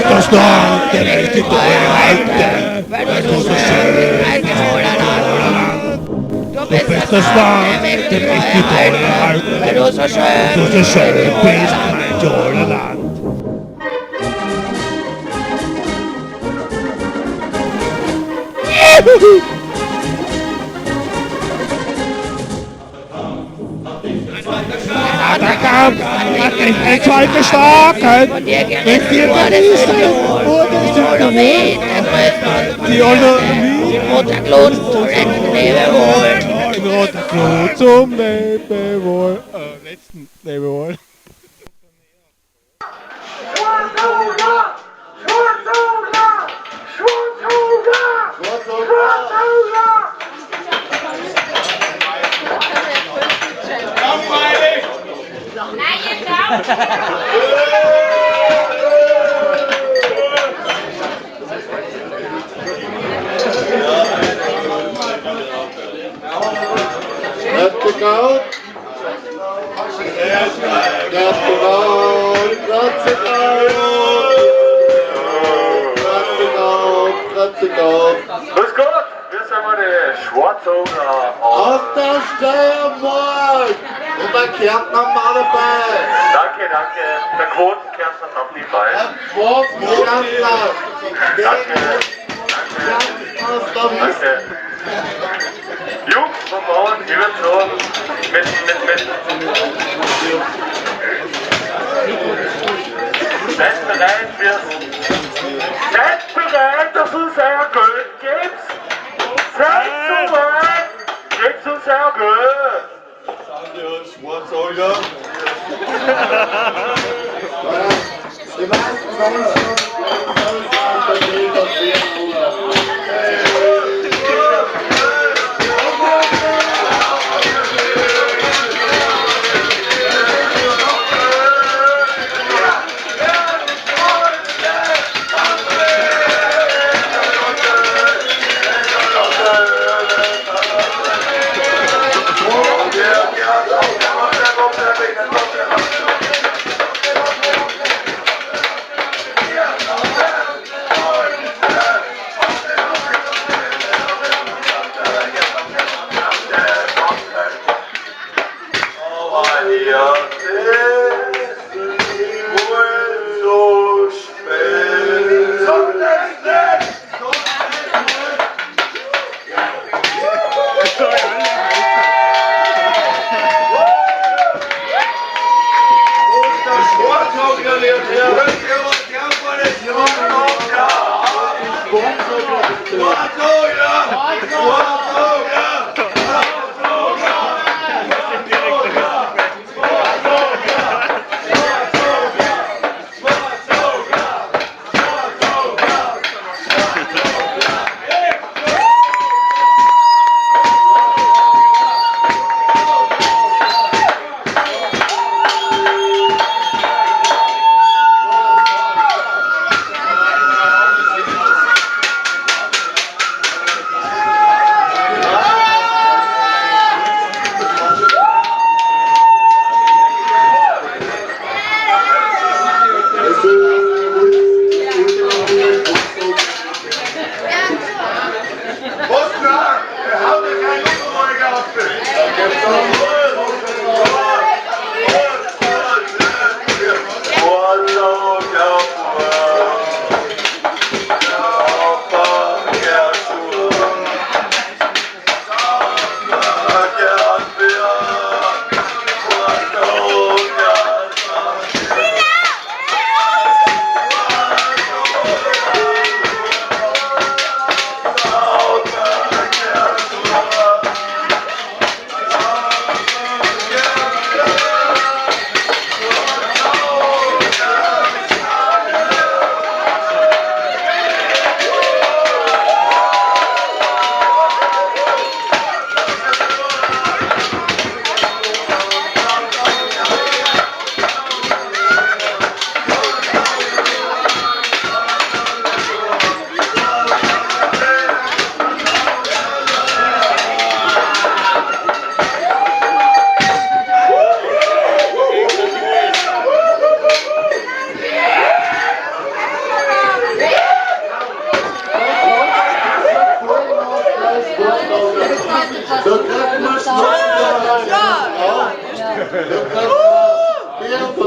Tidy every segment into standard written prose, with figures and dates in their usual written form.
Der står den rigtige direkte. Hvad du så sødt, du bedste svar, den rigtige direkte. Hvad du så sødt, bedste man Jordan. Der kam ein Zollgestochen mit 4 Kanister die Autonomie roter Glut zum Lebewohl. Letzten Lebewohl. Grüß Gott, wir sind mal die Schwarzauger aus der Steiermark und der Kärntner mal dabei. Danke, danke. Der Quotenkärntner ist auch nie bei. Der Quotenkärntner. Danke. Danke. Jungs vom Bauern, ich würde sagen, mit. Seid bereit fürs... Seid bereit, dass uns euer Geld gibt? Seid so weit, gebt uns euer Geld! Sind wir Schwarzauger? Die meisten Menschen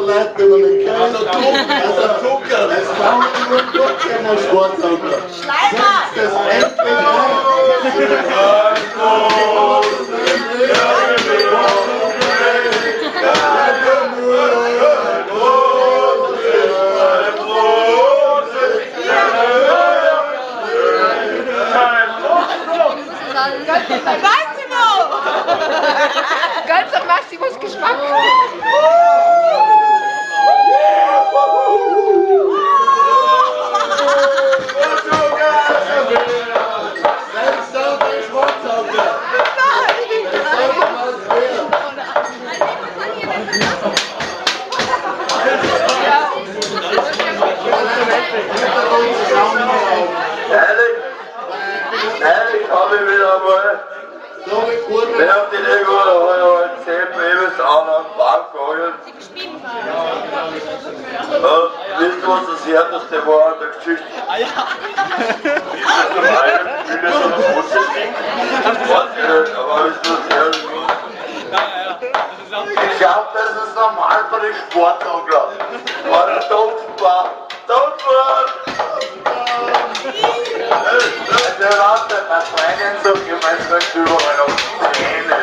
Leute über den Käse. Also Zucker. Es braucht nur Zucker in der Sportauto. Schleimer! Das endlich Massimo! Ganz am Massimos Geschmack. Ehrlich habe ich wieder mal. Wer hat die Lego heute 10 Babys an der Bank geholt? Wisst ihr, was das härteste war an der Geschichte? Zum einen, viele schon das Muster liegen. Weiß ich nicht, aber wisst ihr, was herrlich war? Ich glaube, das ist normal bei den Sportanglern. War der Topfbar. Topfbar! Der Ratte, mein Freundin sagt, ich möchte überall auf die Zähne.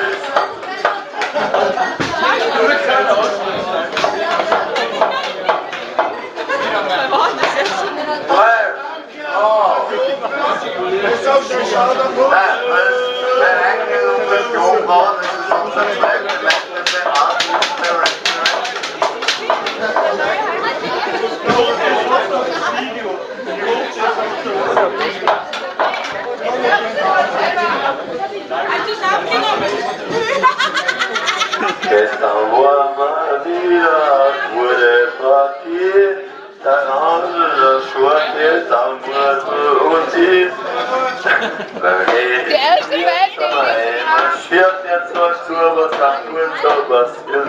Gestern war mal wieder wurde Partie, dein anderer Schwarz ist am Wurzel und ist. Die erste Welt, marschiert jetzt mal zu, was am Wurzel passiert.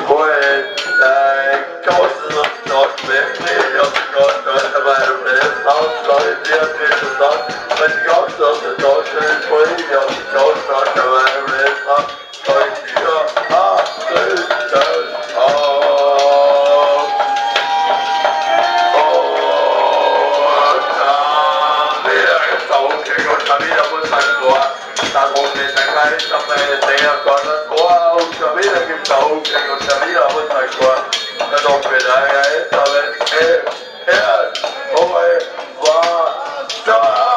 Heute, dein Kosten und Stock wirklich, ich hab Gott, Gott, meine Fresshaus, Leute, die hat mir gesagt, wenn ich auch so aus der Tasche ist, voll, ich hab die Gott, meine Fresshaus. Ja,